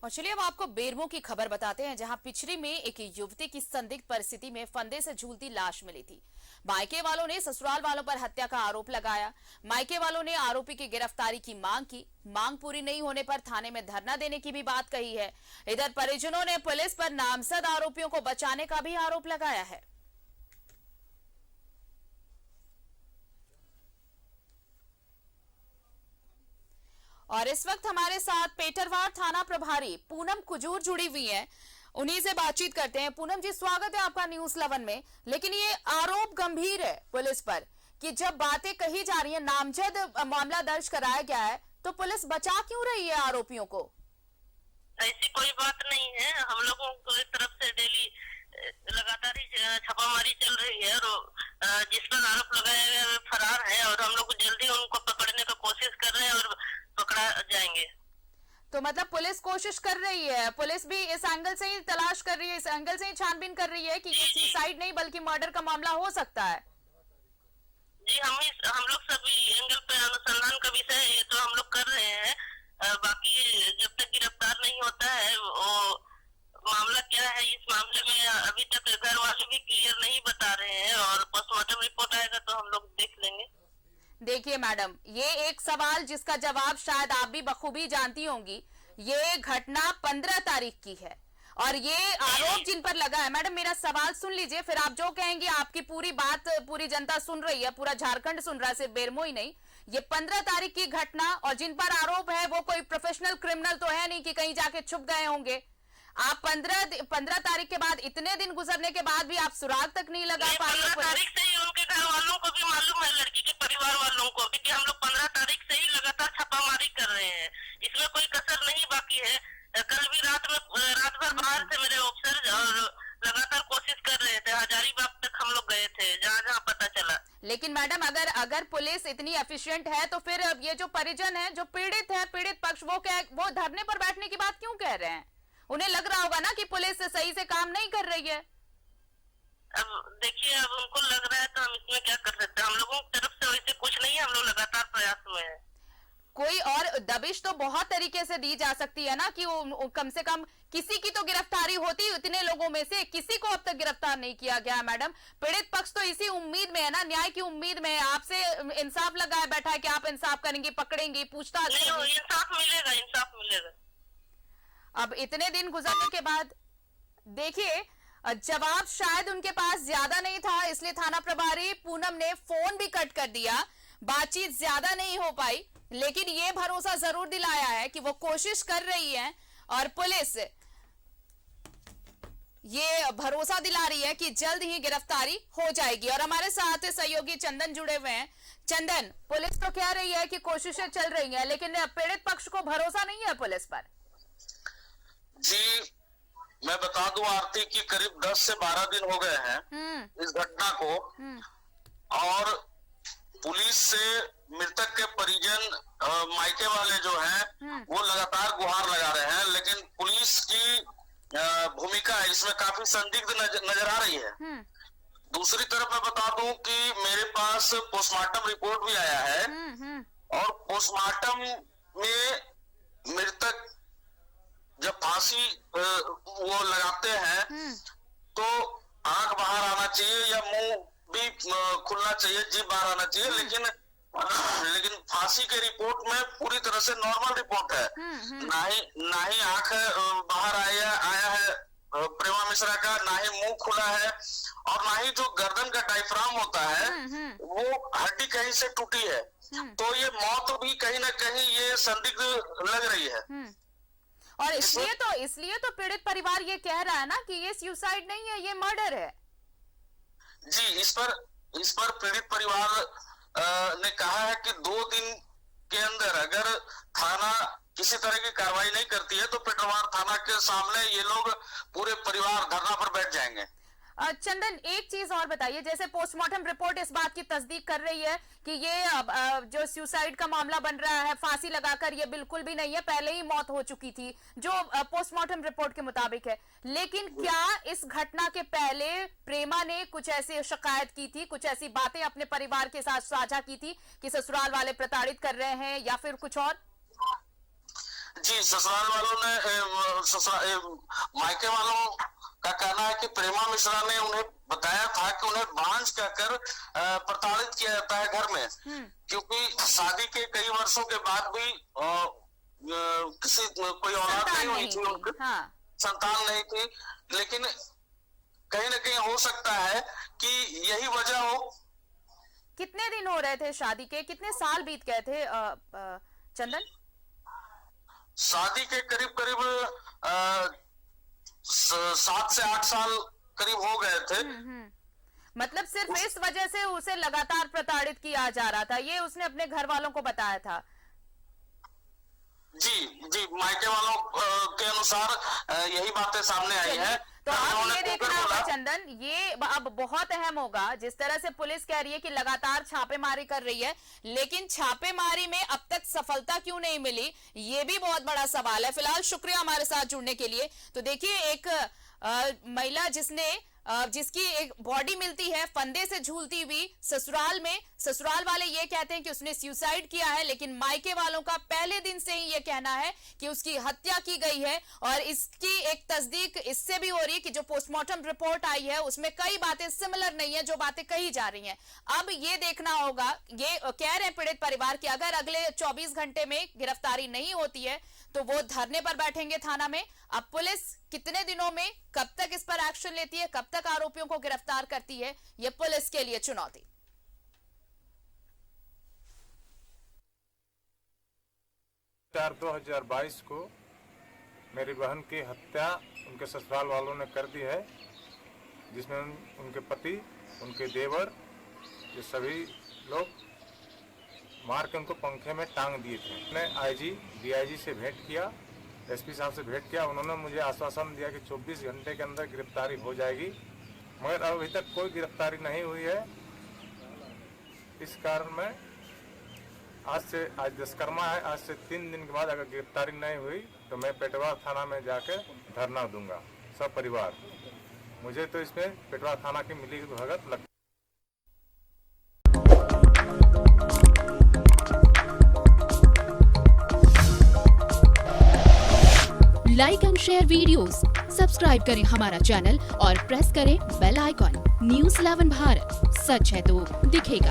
और चलिए अब आपको बेरमो की खबर बताते हैं, जहां पिछरी में एक युवती की संदिग्ध परिस्थिति में फंदे से झूलती लाश मिली थी। मायके वालों ने ससुराल वालों पर हत्या का आरोप लगाया। मायके वालों ने आरोपी की गिरफ्तारी की मांग की। मांग पूरी नहीं होने पर थाने में धरना देने की भी बात कही है। इधर परिजनों ने पुलिस पर नामजद आरोपियों को बचाने का भी आरोप लगाया है। और इस वक्त हमारे साथ पेटरवार थाना प्रभारी पूनम कुजूर जुड़ी हुई हैं। उन्हीं से बातचीत करते हैं। पूनम जी, स्वागत है आपका न्यूज 11 में। लेकिन ये आरोप गंभीर है पुलिस पर कि जब बातें कही जा रही है, नामजद मामला दर्ज कराया गया है, तो पुलिस बचा क्यों रही है आरोपियों को? ऐसी कोई बात नहीं है। हम लोगों की तरफ से डेली लगातार ही छापामारी चल रही है और जिस पर आरोप लगाया गया वे फरार है और हम लोग जल्दी उनको पकड़ने की कोशिश कर रहे हैं और पकड़ा जाएंगे। तो मतलब पुलिस कोशिश कर रही है, पुलिस भी इस एंगल से ही तलाश कर रही है, इस एंगल से ही छानबीन कर रही है कि ये सुसाइड नहीं बल्कि मर्डर का मामला हो सकता है। जी, हम लोग सभी एंगल पे अनुसंधान का विषय है, ये तो हम लोग कर रहे हैं। बाकी जब तक गिरफ्तार नहीं होता है वो मामला क्या है, इस मामले में अभी तक घर वाले भी क्लियर नहीं बता रहे हैं और पोस्टमार्टम रिपोर्ट आएगा तो हम लोग देख लेंगे। देखिए मैडम, ये एक सवाल जिसका जवाब शायद आप भी बखूबी जानती होंगी। ये घटना 15 तारीख की है और ये आरोप जिन पर लगा है। मैडम, मेरा सवाल सुन लीजिए, फिर आप जो कहेंगे, आपकी पूरी बात पूरी जनता सुन रही है, पूरा झारखंड सुन रहा है, सिर्फ बेरमो ही नहीं। ये 15 तारीख की घटना और जिन पर आरोप है वो कोई प्रोफेशनल क्रिमिनल तो है नहीं कि कहीं जाके छुप गए होंगे। आप 15 तारीख के बाद, इतने दिन गुजरने के बाद भी आप सुराग तक नहीं लगा पा रही। 15 तारीख से ही उनके घर वालों को भी मालूम है, लड़की के परिवार वालों को भी, कि हम लोग 15 तारीख से ही लगातार छापामारी कर रहे हैं। इसमें कोई कसर नहीं बाकी है। कल भी रात भर बाहर थे मेरे ऑफिसर और लगातार कोशिश कर रहे थे। हजारीबाग तक हम लोग गए थे, जहाँ जहाँ पता चला। लेकिन मैडम, अगर पुलिस इतनी एफिशिएंट है तो फिर ये जो परिजन है, जो पीड़ित है, पीड़ित पक्ष, वो धरने पर बैठने की बात क्यों कह रहे हैं? उन्हें लग रहा होगा ना कि पुलिस सही से काम नहीं कर रही है। अब देखिए, अब उनको लग रहा है तो हम इसमें क्या कर सकते हैं। हम लोगों की तरफ से वैसे कुछ नहीं है, हम लोग लगातार प्रयास में हैं। कोई और दबिश तो बहुत तरीके से दी जा सकती है ना कि कम से कम किसी की तो गिरफ्तारी होती। इतने लोगों में से किसी को अब तक गिरफ्तार नहीं किया गया। मैडम, पीड़ित पक्ष तो इसी उम्मीद में है ना, न्याय की उम्मीद में है, आपसे इंसाफ लगाए बैठा है कि आप इंसाफ करेंगे, पकड़ेंगे, पूछताछ नहीं, इंसाफ मिलेगा, इंसाफ मिलेगा। अब इतने दिन गुजरने के बाद देखिए, जवाब शायद उनके पास ज्यादा नहीं था, इसलिए थाना प्रभारी पूनम ने फोन भी कट कर दिया। बातचीत ज्यादा नहीं हो पाई, लेकिन ये भरोसा जरूर दिलाया है कि वो कोशिश कर रही है और पुलिस ये भरोसा दिला रही है कि जल्द ही गिरफ्तारी हो जाएगी। और हमारे साथ सहयोगी चंदन जुड़े हुए हैं। चंदन, पुलिस तो कह रही है कि कोशिशें चल रही हैं, लेकिन पीड़ित पक्ष को भरोसा नहीं है पुलिस पर। जी, मैं बता दूं आरती की करीब 10 से 12 दिन हो गए हैं इस घटना को, और पुलिस से मृतक के परिजन मायके वाले जो हैं वो लगातार गुहार लगा रहे हैं, लेकिन पुलिस की भूमिका इसमें काफी संदिग्ध नजर आ रही है। दूसरी तरफ मैं बता दूं कि मेरे पास पोस्टमार्टम रिपोर्ट भी आया है और पोस्टमार्टम में मृतक जब फांसी वो लगाते हैं तो आंख बाहर आना चाहिए या मुंह भी खुलना चाहिए, जीभ बाहर आना चाहिए, लेकिन फांसी के रिपोर्ट में पूरी तरह से नॉर्मल रिपोर्ट है। ना ही आंख बाहर आया है प्रेमा मिश्रा का, ना ही मुंह खुला है और ना ही जो गर्दन का डायफ्राम होता है वो हड्डी कहीं से टूटी है। तो ये मौत भी कहीं ना कहीं ये संदिग्ध लग रही है। और इसलिए तो पीड़ित परिवार ये कह रहा है ना कि ये सुसाइड नहीं है, ये मर्डर है। जी, इस पर पीड़ित परिवार ने कहा है कि 2 दिन के अंदर अगर थाना किसी तरह की कार्रवाई नहीं करती है तो पेटरवार थाना के सामने ये लोग पूरे परिवार धरना पर बैठ जाएंगे। चंदन, एक चीज और बताइए, जैसे पोस्टमार्टम रिपोर्ट इस बात की तस्दीक कर रही है कि ये जो सुसाइड का मामला बन रहा है फांसी लगाकर, ये बिल्कुल भी नहीं है, पहले ही मौत हो चुकी थी जो पोस्टमार्टम रिपोर्ट के मुताबिक है। लेकिन क्या इस घटना के पहले प्रेमा ने कुछ ऐसी शिकायत की थी, कुछ ऐसी बातें अपने परिवार के साथ साझा की थी कि ससुराल वाले प्रताड़ित कर रहे हैं या फिर कुछ और? जी, ससुराल वालों ने मायके वालों का कहना है कि प्रेमा मिश्रा ने उन्हें बताया था कि उन्हें बांझ कहकर प्रताड़ित किया जाता है घर में, क्योंकि शादी के कई वर्षों के बाद भी किसी कोई औलाद नहीं हुई थी उनकी, संतान नहीं थी। लेकिन कहीं ना कहीं हो सकता है कि यही वजह हो। कितने दिन हो रहे थे शादी के, कितने साल बीत गए थे चंदन? शादी के करीब करीब 7 से 8 साल करीब हो गए थे। मतलब सिर्फ इस वजह से उसे लगातार प्रताड़ित किया जा रहा था, ये उसने अपने घर वालों को बताया था? जी, मायके वालों के अनुसार यही बातें सामने आई हैं। तो अब ये देखना होगा चंदन, ये अब बहुत अहम होगा। जिस तरह से पुलिस कह रही है कि लगातार छापेमारी कर रही है, लेकिन छापेमारी में अब तक सफलता क्यों नहीं मिली, ये भी बहुत बड़ा सवाल है। फिलहाल शुक्रिया हमारे साथ जुड़ने के लिए। तो देखिए, एक महिला जिसकी एक बॉडी मिलती है फंदे से झूलती हुई ससुराल में, ससुराल वाले ये कहते हैं कि उसने सुसाइड किया है, लेकिन मायके वालों का पहले दिन से ही ये कहना है कि उसकी हत्या की गई है। और इसकी एक तस्दीक इससे भी हो रही है कि जो पोस्टमार्टम रिपोर्ट आई है उसमें कई बातें सिमिलर नहीं है जो बातें कही जा रही हैं। अब ये देखना होगा, ये कह रहे हैं पीड़ित परिवार की अगर अगले 24 घंटे में गिरफ्तारी नहीं होती है तो वो धरने पर बैठेंगे थाना में। अब पुलिस कितने दिनों में कब तक इस पर एक्शन लेती है, कब तक आरोपियों को गिरफ्तार करती है, ये पुलिस के लिए चुनौती। 2022 को मेरी बहन की हत्या उनके ससुराल वालों ने कर दी है, जिसमें उनके पति, उनके देवर, ये सभी लोग मार के उनको पंखे में टांग दिए थे। मैंने आईजी, डीआईजी से भेंट किया, एसपी साहब से भेंट किया। उन्होंने मुझे आश्वासन दिया कि 24 घंटे के अंदर गिरफ्तारी हो जाएगी, मगर अभी तक कोई गिरफ्तारी नहीं हुई है। इस कारण मैं आज दशकर्मा है, आज से 3 दिन के बाद अगर गिरफ्तारी नहीं हुई तो मैं पेटवा थाना में जाकर धरना दूंगा सब परिवार। मुझे तो इसमें पेटवा थाना की मिली भगत लगती। Like and share videos, subscribe करें हमारा चैनल और प्रेस करें बेल आइकॉन। News 11 भारत, सच है तो दिखेगा।